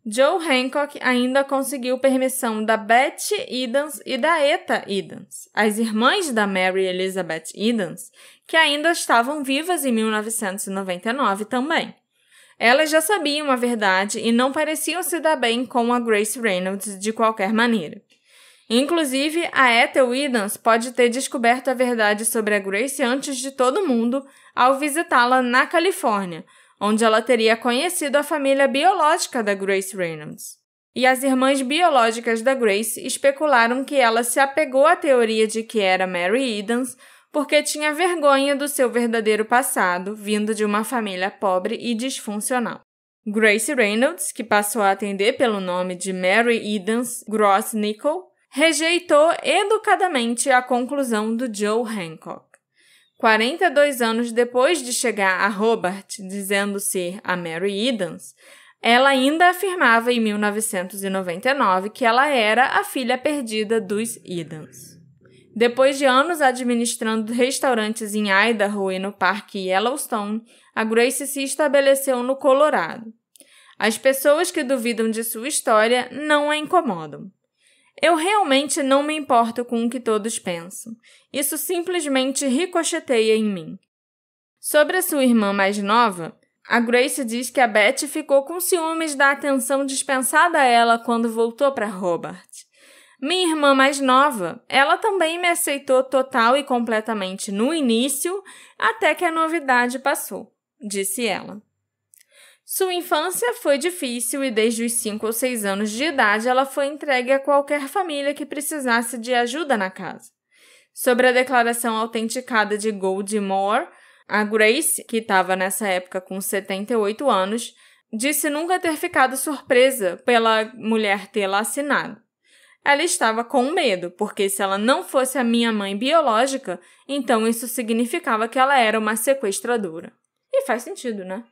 Joe Hancock ainda conseguiu permissão da Betty Edens e da Etta Edens, as irmãs da Mary Elizabeth Edens, que ainda estavam vivas em 1999 também. Elas já sabiam a verdade e não pareciam se dar bem com a Grace Reynolds de qualquer maneira. Inclusive, a Ethel Edens pode ter descoberto a verdade sobre a Grace antes de todo mundo ao visitá-la na Califórnia, onde ela teria conhecido a família biológica da Grace Reynolds. E as irmãs biológicas da Grace especularam que ela se apegou à teoria de que era Mary Edens porque tinha vergonha do seu verdadeiro passado, vindo de uma família pobre e disfuncional. Grace Reynolds, que passou a atender pelo nome de Mary Edens Gross-Nichol, rejeitou educadamente a conclusão do Joe Hancock. 42 anos depois de chegar a Hobart dizendo ser a Mary Edens, Ela ainda afirmava em 1999 que ela era a filha perdida dos Edens. Depois de anos administrando restaurantes em Idaho e no Parque Yellowstone, a Grace se estabeleceu no Colorado. As pessoas que duvidam de sua história não a incomodam. Eu realmente não me importo com o que todos pensam. Isso simplesmente ricocheteia em mim. Sobre a sua irmã mais nova, a Grace diz que a Beth ficou com ciúmes da atenção dispensada a ela quando voltou para Hobart. Minha irmã mais nova, ela também me aceitou total e completamente no início, até que a novidade passou, disse ela. Sua infância foi difícil e desde os 5 ou 6 anos de idade ela foi entregue a qualquer família que precisasse de ajuda na casa. Sobre a declaração autenticada de Goldie Moore, a Grace, que estava nessa época com 78 anos, disse nunca ter ficado surpresa pela mulher tê-la assinado. Ela estava com medo, porque se ela não fosse a minha mãe biológica, então isso significava que ela era uma sequestradora. E faz sentido, né?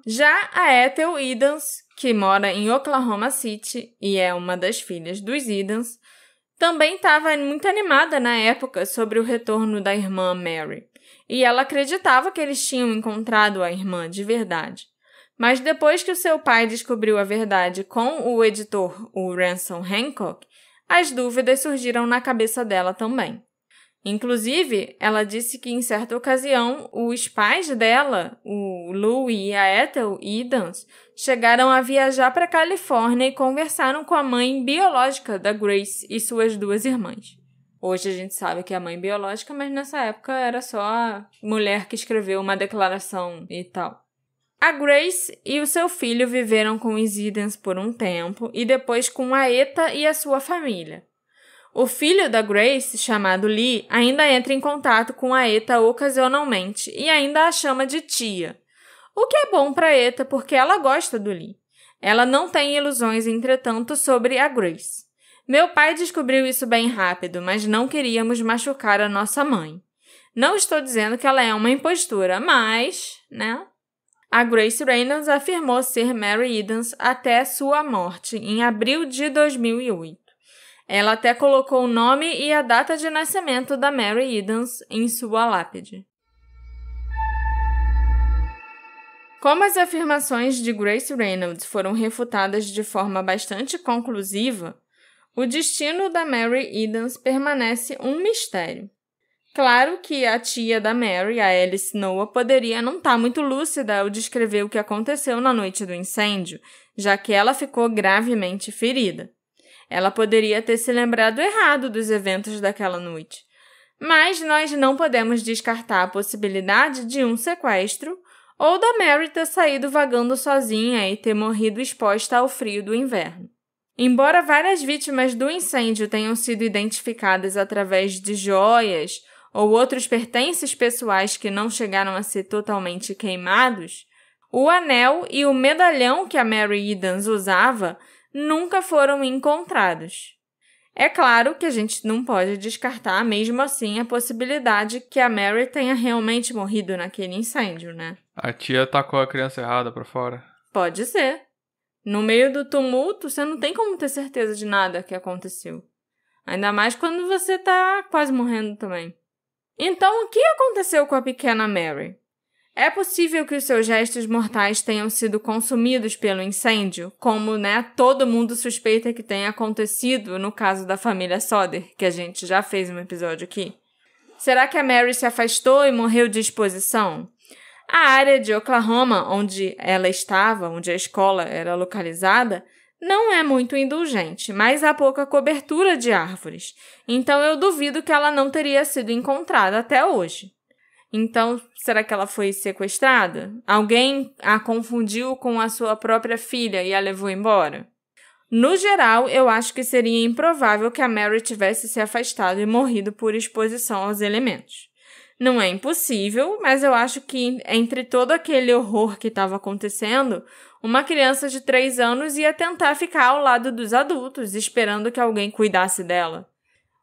Já a Ethel Edens, que mora em Oklahoma City e é uma das filhas dos Edens, também estava muito animada na época sobre o retorno da irmã Mary. E ela acreditava que eles tinham encontrado a irmã de verdade. Mas depois que o seu pai descobriu a verdade com o editor, o Ransom Hancock, as dúvidas surgiram na cabeça dela também. Inclusive, ela disse que em certa ocasião, os pais dela, o Lou e a Ethel Edens, chegaram a viajar para a Califórnia e conversaram com a mãe biológica da Grace e suas 2 irmãs. Hoje a gente sabe que é a mãe biológica, mas nessa época era só a mulher que escreveu uma declaração e tal. A Grace e o seu filho viveram com os Edens por um tempo e depois com a Eta e a sua família. O filho da Grace, chamado Lee, ainda entra em contato com a Eta ocasionalmente e ainda a chama de tia. O que é bom para Eta porque ela gosta do Lee. Ela não tem ilusões, entretanto, sobre a Grace. Meu pai descobriu isso bem rápido, mas não queríamos machucar a nossa mãe. Não estou dizendo que ela é uma impostura, mas, né? A Grace Reynolds afirmou ser Mary Edens até sua morte, em abril de 2008. Ela até colocou o nome e a data de nascimento da Mary Edens em sua lápide. Como as afirmações de Grace Reynolds foram refutadas de forma bastante conclusiva, o destino da Mary Edens permanece um mistério. Claro que a tia da Mary, a Alice Noah, poderia não estar muito lúcida ao descrever o que aconteceu na noite do incêndio, já que ela ficou gravemente ferida. Ela poderia ter se lembrado errado dos eventos daquela noite. Mas nós não podemos descartar a possibilidade de um sequestro ou da Mary ter saído vagando sozinha e ter morrido exposta ao frio do inverno. Embora várias vítimas do incêndio tenham sido identificadas através de joias ou outros pertences pessoais que não chegaram a ser totalmente queimados, o anel e o medalhão que a Mary Edens usava nunca foram encontrados. É claro que a gente não pode descartar, mesmo assim, a possibilidade que a Mary tenha realmente morrido naquele incêndio, né? A tia tacou a criança errada pra fora. Pode ser. No meio do tumulto, você não tem como ter certeza de nada que aconteceu. Ainda mais quando você tá quase morrendo também. Então, o que aconteceu com a pequena Mary? É possível que os seus restos mortais tenham sido consumidos pelo incêndio, como, todo mundo suspeita que tenha acontecido no caso da família Soder, que a gente já fez um episódio aqui. Será que a Mary se afastou e morreu de exposição? A área de Oklahoma, onde ela estava, onde a escola era localizada, não é muito indulgente, mas há pouca cobertura de árvores. Então eu duvido que ela não teria sido encontrada até hoje. Então, será que ela foi sequestrada? Alguém a confundiu com a sua própria filha e a levou embora? No geral, eu acho que seria improvável que a Mary tivesse se afastado e morrido por exposição aos elementos. Não é impossível, mas eu acho que entre todo aquele horror que estava acontecendo, uma criança de 3 anos ia tentar ficar ao lado dos adultos, esperando que alguém cuidasse dela.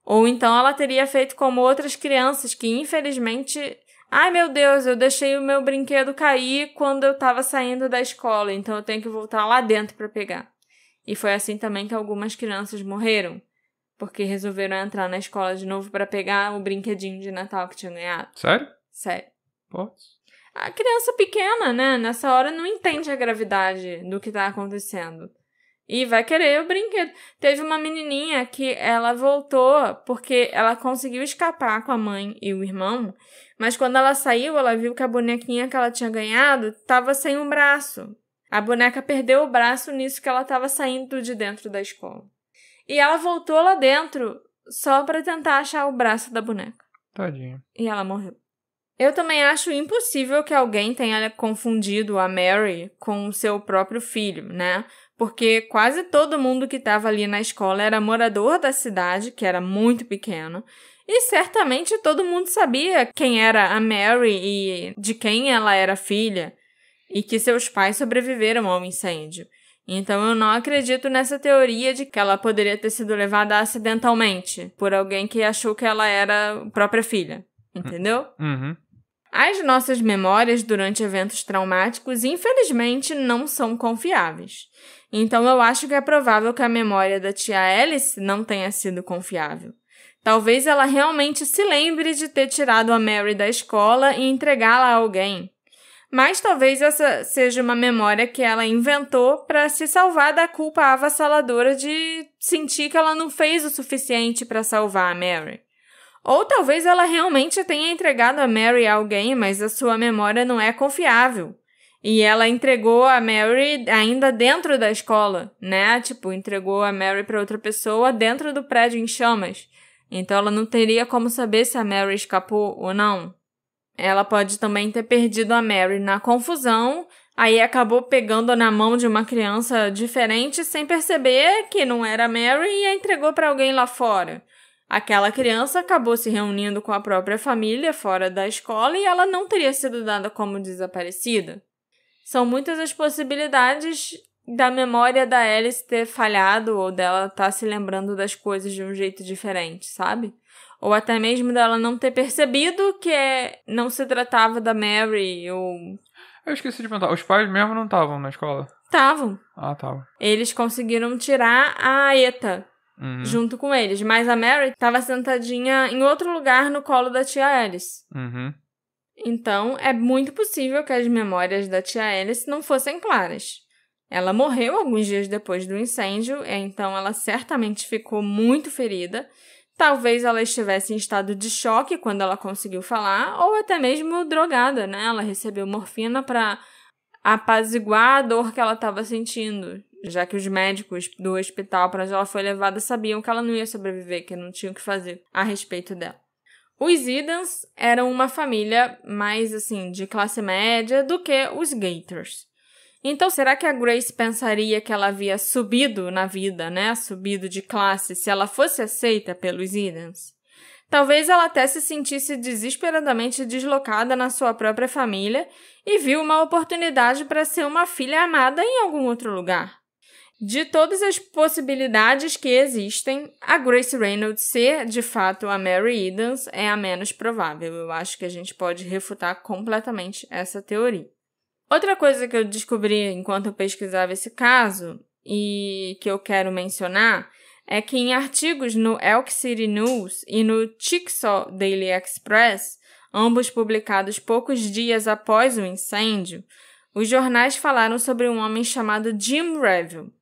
Ou então ela teria feito como outras crianças que, infelizmente, Ai, meu Deus, eu deixei o meu brinquedo cair quando eu tava saindo da escola, então eu tenho que voltar lá dentro pra pegar. E foi assim também que algumas crianças morreram, porque resolveram entrar na escola de novo pra pegar o brinquedinho de Natal que tinham ganhado. Sério? Sério. Pô. A criança pequena, né, nessa hora não entende a gravidade do que tá acontecendo. E vai querer o brinquedo. Teve uma menininha que ela voltou porque ela conseguiu escapar com a mãe e o irmão, mas quando ela saiu, ela viu que a bonequinha que ela tinha ganhado estava sem um braço. A boneca perdeu o braço nisso que ela estava saindo de dentro da escola. E ela voltou lá dentro só para tentar achar o braço da boneca. Tadinha. E ela morreu. Eu também acho impossível que alguém tenha confundido a Mary com o seu próprio filho, né? Porque quase todo mundo que estava ali na escola era morador da cidade, que era muito pequeno, e certamente todo mundo sabia quem era a Mary e de quem ela era filha, e que seus pais sobreviveram ao incêndio. Então eu não acredito nessa teoria de que ela poderia ter sido levada acidentalmente por alguém que achou que ela era a própria filha, entendeu? Uhum. As nossas memórias durante eventos traumáticos, infelizmente, não são confiáveis. Então, eu acho que é provável que a memória da tia Alice não tenha sido confiável. Talvez ela realmente se lembre de ter tirado a Mary da escola e entregá-la a alguém. Mas talvez essa seja uma memória que ela inventou para se salvar da culpa avassaladora de sentir que ela não fez o suficiente para salvar a Mary. Ou talvez ela realmente tenha entregado a Mary a alguém, mas a sua memória não é confiável. E ela entregou a Mary ainda dentro da escola, né? Tipo, entregou a Mary para outra pessoa dentro do prédio em chamas. Então ela não teria como saber se a Mary escapou ou não. Ela pode também ter perdido a Mary na confusão, aí acabou pegando na mão de uma criança diferente sem perceber que não era a Mary e a entregou para alguém lá fora. Aquela criança acabou se reunindo com a própria família fora da escola e ela não teria sido dada como desaparecida. São muitas as possibilidades da memória da Alice ter falhado ou dela estar se lembrando das coisas de um jeito diferente, sabe? Ou até mesmo dela não ter percebido que não se tratava da Mary ou... Eu esqueci de perguntar, os pais mesmo não estavam na escola? Estavam. Ah, estavam. Eles conseguiram tirar a Eta junto com eles, mas a Mary estava sentadinha em outro lugar no colo da tia Alice. Uhum. Então, é muito possível que as memórias da tia Alice não fossem claras. Ela morreu alguns dias depois do incêndio, então ela certamente ficou muito ferida. Talvez ela estivesse em estado de choque quando ela conseguiu falar, ou até mesmo drogada, né? Ela recebeu morfina para apaziguar a dor que ela estava sentindo, já que os médicos do hospital para onde ela foi levada sabiam que ela não ia sobreviver, que não tinham o que fazer a respeito dela. Os Edens eram uma família mais, assim, de classe média do que os Gators. Então, será que a Grace pensaria que ela havia subido na vida, né? Subido de classe se ela fosse aceita pelos Edens? Talvez ela até se sentisse desesperadamente deslocada na sua própria família e viu uma oportunidade para ser uma filha amada em algum outro lugar. De todas as possibilidades que existem, a Grace Reynolds ser, de fato, a Mary Edens é a menos provável. Eu acho que a gente pode refutar completamente essa teoria. Outra coisa que eu descobri enquanto eu pesquisava esse caso, e que eu quero mencionar, é que em artigos no Elk City News e no Chickasaw Daily Express, ambos publicados poucos dias após o incêndio, os jornais falaram sobre um homem chamado Jim Revill.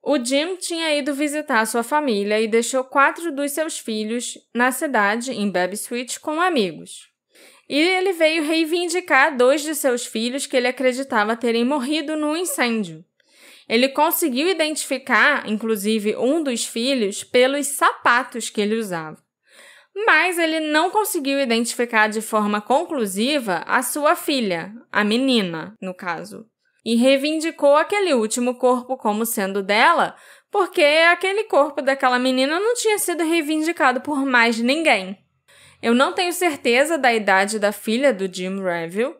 O Jim tinha ido visitar sua família e deixou 4 dos seus filhos na cidade, em Baby-Sweet, com amigos. E ele veio reivindicar 2 de seus filhos que ele acreditava terem morrido no incêndio. Ele conseguiu identificar, inclusive, um dos filhos pelos sapatos que ele usava. Mas ele não conseguiu identificar de forma conclusiva a sua filha, a menina, no caso. E reivindicou aquele último corpo como sendo dela, porque aquele corpo daquela menina não tinha sido reivindicado por mais ninguém. Eu não tenho certeza da idade da filha do Jim Revill,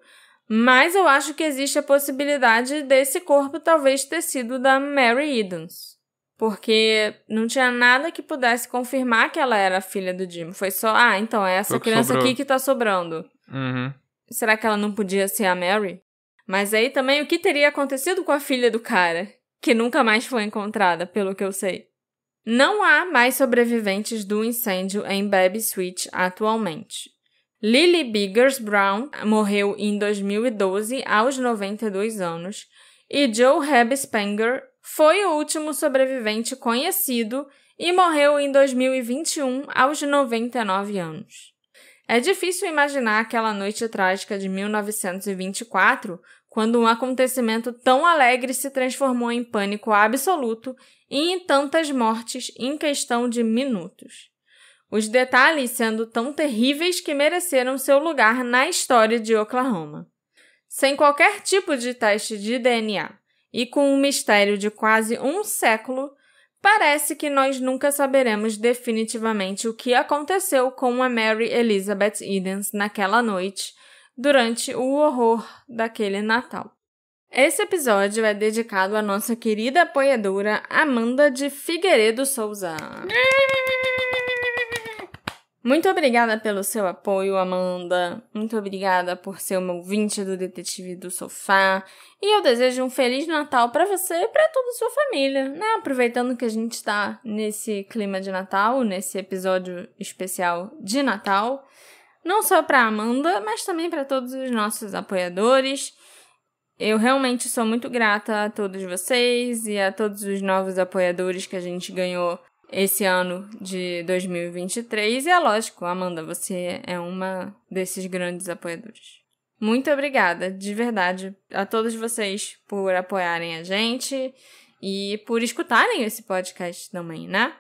mas eu acho que existe a possibilidade desse corpo talvez ter sido da Mary Edens, porque não tinha nada que pudesse confirmar que ela era a filha do Jim. Foi só, então é essa criança aqui que tá sobrando. Uhum. Será que ela não podia ser a Mary? Mas aí também o que teria acontecido com a filha do cara, que nunca mais foi encontrada, pelo que eu sei? Não há mais sobreviventes do incêndio em Baby Sweet atualmente. Lily Biggers Brown morreu em 2012 aos 92 anos e Joe Hebb Spenger foi o último sobrevivente conhecido e morreu em 2021 aos 99 anos. É difícil imaginar aquela noite trágica de 1924, quando um acontecimento tão alegre se transformou em pânico absoluto e em tantas mortes em questão de minutos. Os detalhes sendo tão terríveis que mereceram seu lugar na história de Oklahoma. Sem qualquer tipo de teste de DNA e com um mistério de quase um século, parece que nós nunca saberemos definitivamente o que aconteceu com a Mary Elizabeth Edens naquela noite, durante o horror daquele Natal. Esse episódio é dedicado à nossa querida apoiadora Amanda de Figueiredo Souza. Muito obrigada pelo seu apoio, Amanda. Muito obrigada por ser uma ouvinte do Detetive do Sofá. E eu desejo um Feliz Natal para você e para toda a sua família, né? Aproveitando que a gente está nesse clima de Natal, nesse episódio especial de Natal. Não só para Amanda, mas também para todos os nossos apoiadores. Eu realmente sou muito grata a todos vocês e a todos os novos apoiadores que a gente ganhou esse ano de 2023. E é lógico, Amanda, você é uma desses grandes apoiadores. Muito obrigada, de verdade, a todos vocês por apoiarem a gente e por escutarem esse podcast também, né?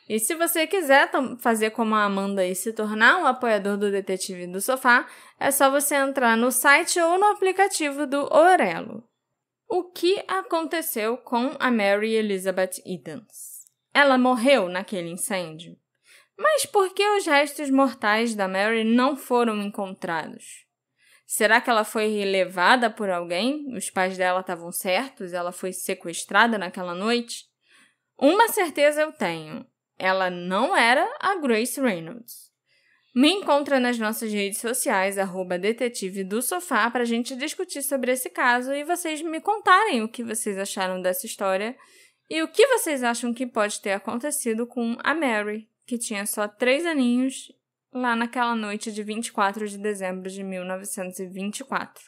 E se você quiser fazer como a Amanda e se tornar um apoiador do Detetive do Sofá, é só você entrar no site ou no aplicativo do Orelo. O que aconteceu com a Mary Elizabeth Edens? Ela morreu naquele incêndio? Mas por que os restos mortais da Mary não foram encontrados? Será que ela foi levada por alguém? Os pais dela estavam certos? Ela foi sequestrada naquela noite? Uma certeza eu tenho. Ela não era a Grace Reynolds. Me encontra nas nossas redes sociais, @detetive do sofá, para a gente discutir sobre esse caso e vocês me contarem o que vocês acharam dessa história e o que vocês acham que pode ter acontecido com a Mary, que tinha só 3 aninhos lá naquela noite de 24 de dezembro de 1924.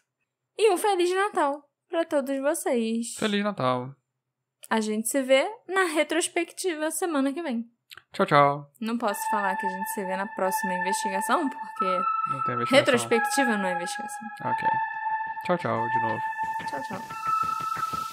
E um Feliz Natal para todos vocês. Feliz Natal. A gente se vê na retrospectiva semana que vem. Tchau, tchau. Não posso falar que a gente se vê na próxima investigação, porque Não tem investigação. retrospectiva não é investigação. Ok. Tchau, tchau, de novo. Tchau, tchau.